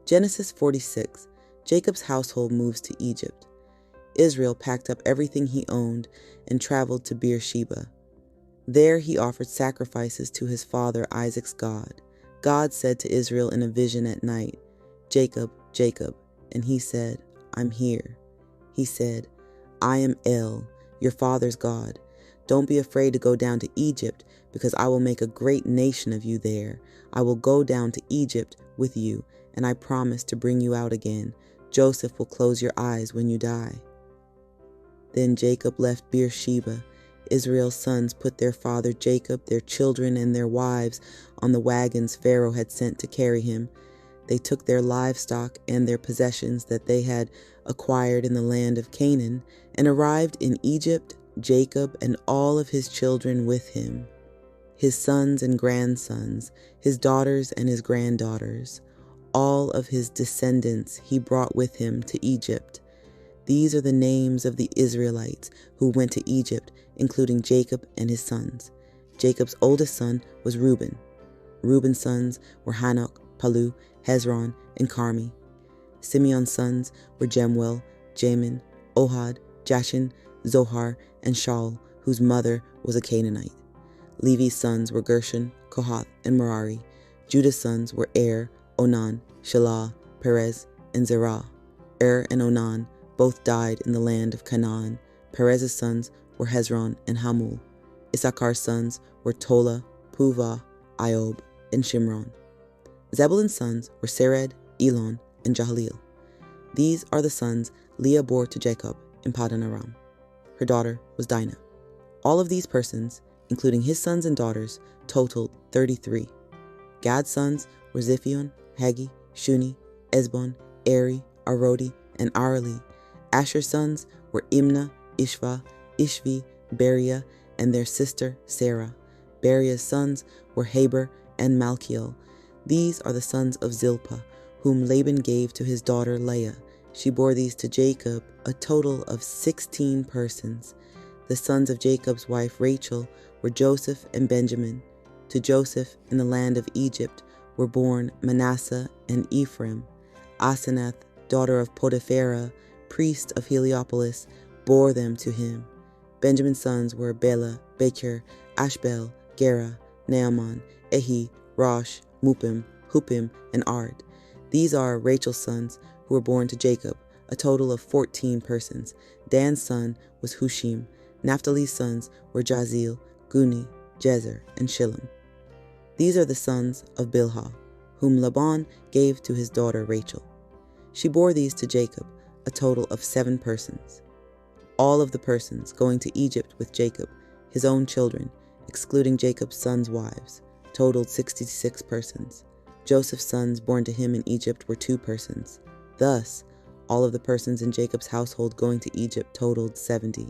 Genesis 46. Jacob's household moves to Egypt. Israel packed up everything he owned and traveled to Beersheba. There he offered sacrifices to his father Isaac's God. God said to Israel in a vision at night, "Jacob, Jacob." And he said, "I'm here." He said, "I am El, your father's God. Don't be afraid to go down to Egypt, because I will make a great nation of you there. I will go down to Egypt with you, and I promise to bring you out again. Joseph will close your eyes when you die." Then Jacob left Beersheba. Israel's sons put their father Jacob, their children, and their wives on the wagons Pharaoh had sent to carry him. They took their livestock and their possessions that they had acquired in the land of Canaan and arrived in Egypt, Jacob and all of his children with him, his sons and grandsons, his daughters and his granddaughters. All of his descendants he brought with him to Egypt. These are the names of the Israelites who went to Egypt, including Jacob and his sons. Jacob's oldest son was Reuben. Reuben's sons were Hanok, Palu, Hezron, and Carmi. Simeon's sons were Jemuel, Jamin, Ohad, Jashin, Zohar, and Shaul, whose mother was a Canaanite. Levi's sons were Gershon, Kohath, and Merari. Judah's sons were Onan, Shelah, Perez, and Zerah. And Onan both died in the land of Canaan. Perez's sons were Hezron and Hamul. Issachar's sons were Tola, Puvah, Iob, and Shimron. Zebulun's sons were Sered, Elon, and Jahleel. These are the sons Leah bore to Jacob in Paddan Aram. Her daughter was Dinah. All of these persons, including his sons and daughters, totaled 33. Gad's sons were Ziphion, Hagi, Shuni, Esbon, Eri, Arodi, and Arali. Asher's sons were Imnah, Ishva, Ishvi, Beriah, and their sister Sarah. Beriah's sons were Heber and Malchiel. These are the sons of Zilpah, whom Laban gave to his daughter Leah. She bore these to Jacob, a total of 16 persons. The sons of Jacob's wife Rachel were Joseph and Benjamin. To Joseph in the land of Egypt were born Manasseh and Ephraim. Asenath, daughter of Potipharah, priest of Heliopolis, bore them to him. Benjamin's sons were Bela, Becher, Ashbel, Gera, Naaman, Ehi, Rosh, Mupim, Hupim, and Ard. These are Rachel's sons who were born to Jacob, a total of 14 persons. Dan's son was Hushim. Naphtali's sons were Jazeel, Guni, Jezer, and Shillem. These are the sons of Bilhah, whom Laban gave to his daughter Rachel. She bore these to Jacob, a total of 7 persons. All of the persons going to Egypt with Jacob, his own children, excluding Jacob's sons' wives, totaled 66 persons. Joseph's sons born to him in Egypt were 2 persons. Thus, all of the persons in Jacob's household going to Egypt totaled 70.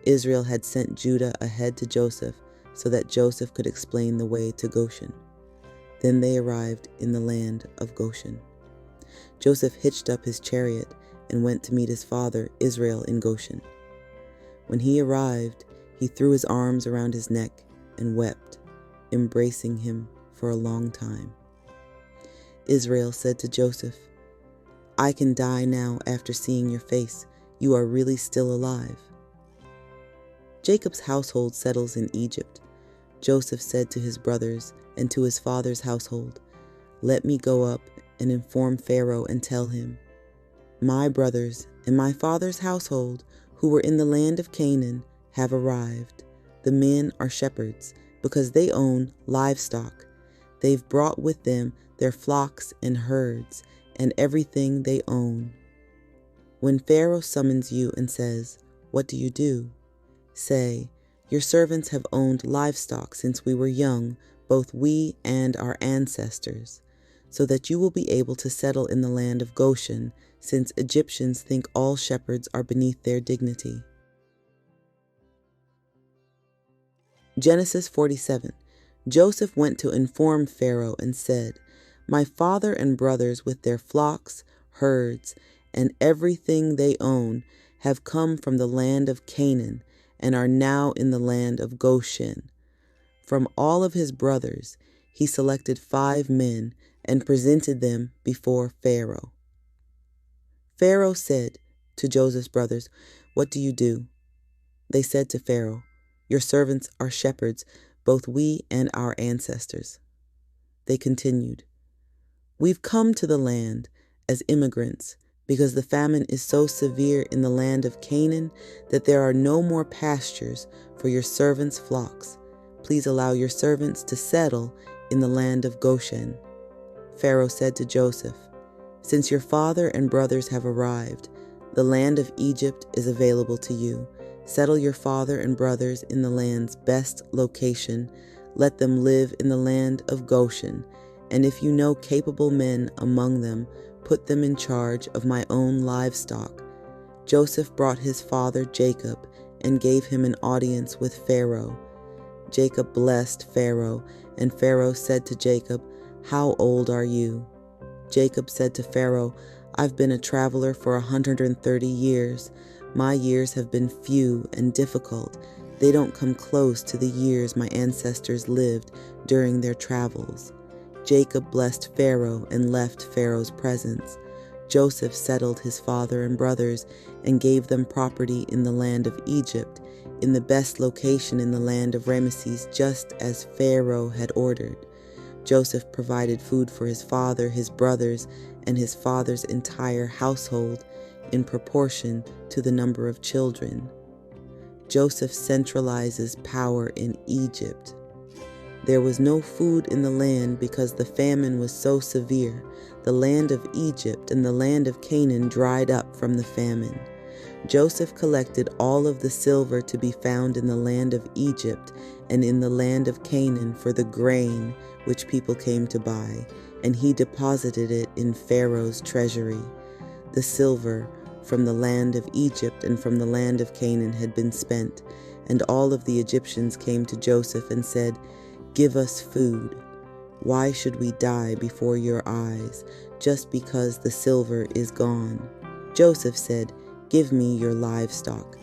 Israel had sent Judah ahead to Joseph so that Joseph could explain the way to Goshen. Then they arrived in the land of Goshen. Joseph hitched up his chariot and went to meet his father Israel in Goshen. When he arrived, he threw his arms around his neck and wept, embracing him for a long time. Israel said to Joseph, "I can die now after seeing your face. You are really still alive." Jacob's household settles in Egypt. Joseph said to his brothers and to his father's household, "Let me go up and inform Pharaoh and tell him, 'My brothers and my father's household who were in the land of Canaan have arrived. The men are shepherds because they own livestock. They've brought with them their flocks and herds and everything they own.' When Pharaoh summons you and says, 'What do you do?' say, 'Your servants have owned livestock since we were young, both we and our ancestors, so that you will be able to settle in the land of Goshen, since Egyptians think all shepherds are beneath their dignity." Genesis 47. Joseph went to inform Pharaoh and said, "My father and brothers with their flocks, herds, and everything they own have come from the land of Canaan and are now in the land of Goshen." From all of his brothers, he selected 5 men and presented them before Pharaoh. Pharaoh said to Joseph's brothers, "What do you do?" They said to Pharaoh, "Your servants are shepherds, both we and our ancestors." They continued, "We've come to the land as immigrants because the famine is so severe in the land of Canaan that there are no more pastures for your servants' flocks. Please allow your servants to settle in the land of Goshen." Pharaoh said to Joseph, "Since your father and brothers have arrived, the land of Egypt is available to you. Settle your father and brothers in the land's best location. Let them live in the land of Goshen, and if you know capable men among them, put them in charge of my own livestock." Joseph brought his father Jacob and gave him an audience with Pharaoh. Jacob blessed Pharaoh, and Pharaoh said to Jacob, "How old are you?" Jacob said to Pharaoh, "I've been a traveler for 130 years. My years have been few and difficult. They don't come close to the years my ancestors lived during their travels." Jacob blessed Pharaoh and left Pharaoh's presence. Joseph settled his father and brothers and gave them property in the land of Egypt, in the best location in the land of Ramesses, just as Pharaoh had ordered. Joseph provided food for his father, his brothers, and his father's entire household in proportion to the number of children. Joseph centralizes power in Egypt. There was no food in the land because the famine was so severe. The land of Egypt and the land of Canaan dried up from the famine. Joseph collected all of the silver to be found in the land of Egypt and in the land of Canaan for the grain which people came to buy, and he deposited it in Pharaoh's treasury. The silver from the land of Egypt and from the land of Canaan had been spent, and all of the Egyptians came to Joseph and said, "Give us food. Why should we die before your eyes, just because the silver is gone?" Joseph said, "Give me your livestock,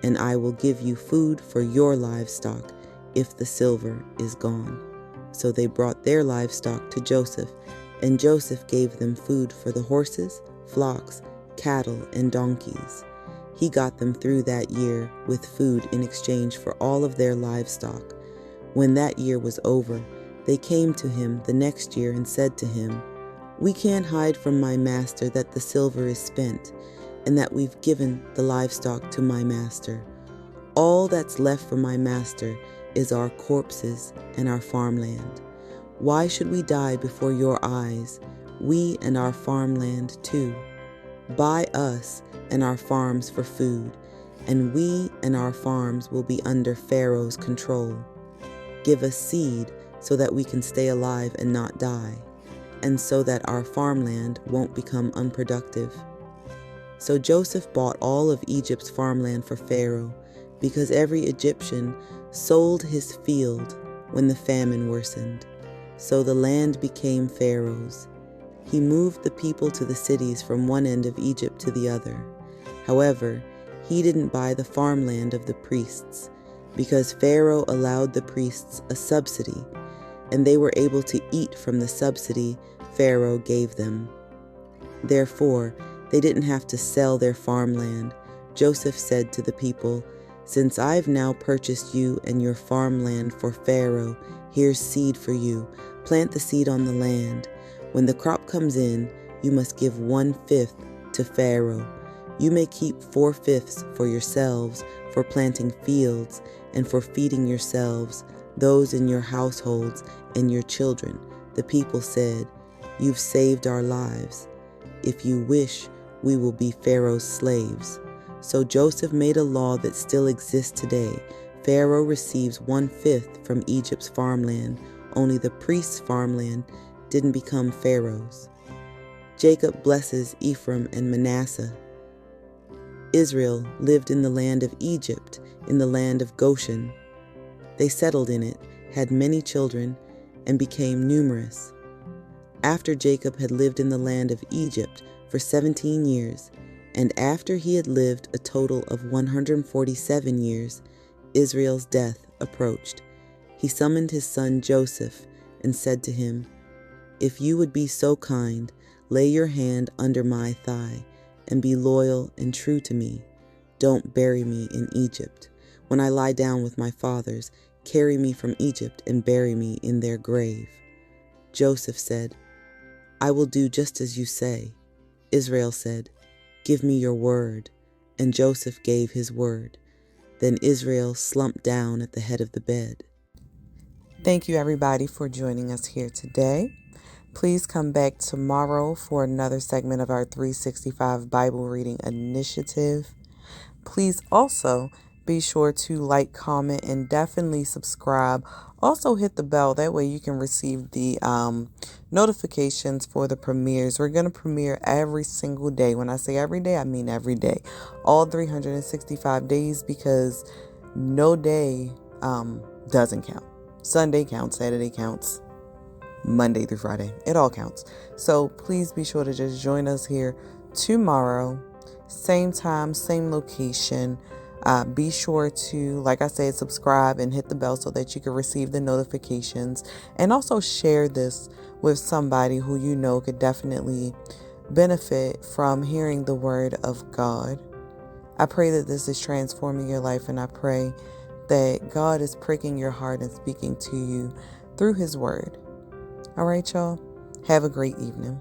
and I will give you food for your livestock if the silver is gone." So they brought their livestock to Joseph, and Joseph gave them food for the horses, flocks, cattle, and donkeys. He got them through that year with food in exchange for all of their livestock. When that year was over, they came to him the next year and said to him, "We can't hide from my master that the silver is spent, and that we've given the livestock to my master. All that's left for my master is our corpses and our farmland. Why should we die before your eyes, we and our farmland too? Buy us and our farms for food, and we and our farms will be under Pharaoh's control. Give us seed so that we can stay alive and not die, and so that our farmland won't become unproductive." So Joseph bought all of Egypt's farmland for Pharaoh, because every Egyptian sold his field when the famine worsened. So the land became Pharaoh's. He moved the people to the cities from one end of Egypt to the other. However, he didn't buy the farmland of the priests, because Pharaoh allowed the priests a subsidy, and they were able to eat from the subsidy Pharaoh gave them. Therefore, they didn't have to sell their farmland. Joseph said to the people, "Since I've now purchased you and your farmland for Pharaoh, here's seed for you. Plant the seed on the land. When the crop comes in, you must give 1/5 to Pharaoh. You may keep 4/5 for yourselves, for planting fields, and for feeding yourselves, those in your households, and your children." The people said, "You've saved our lives. If you wish, we will be Pharaoh's slaves." So Joseph made a law that still exists today. Pharaoh receives 1/5 from Egypt's farmland. Only the priest's farmland didn't become Pharaoh's. Jacob blesses Ephraim and Manasseh. Israel lived in the land of Egypt, in the land of Goshen. They settled in it, had many children, and became numerous. After Jacob had lived in the land of Egypt for 17 years, and after he had lived a total of 147 years, Israel's death approached. He summoned his son Joseph and said to him, If you would be so kind, lay your hand under my thigh and be loyal and true to me. Don't bury me in Egypt. When I lie down with my fathers, carry me from Egypt and bury me in their grave." Joseph said, "I will do just as you say." Israel said, "Give me your word." And Joseph gave his word. Then Israel slumped down at the head of the bed. Thank you, everybody, for joining us here today. Please come back tomorrow for another segment of our 365 Bible Reading Initiative. Please also be sure to like, comment, and definitely subscribe. Also hit the bell. That way you can receive the notifications for the premieres. We're going to premiere every single day. When I say every day, I mean every day. All 365 days, because no day doesn't count. Sunday counts, Saturday counts, Monday through Friday. It all counts. So please be sure to just join us here tomorrow. Same time, same location. Be sure to, like I said, subscribe and hit the bell so that you can receive the notifications. And also share this with somebody who you know could definitely benefit from hearing the word of God. I pray that this is transforming your life, and I pray that God is pricking your heart and speaking to you through his word. All right, y'all. Have a great evening.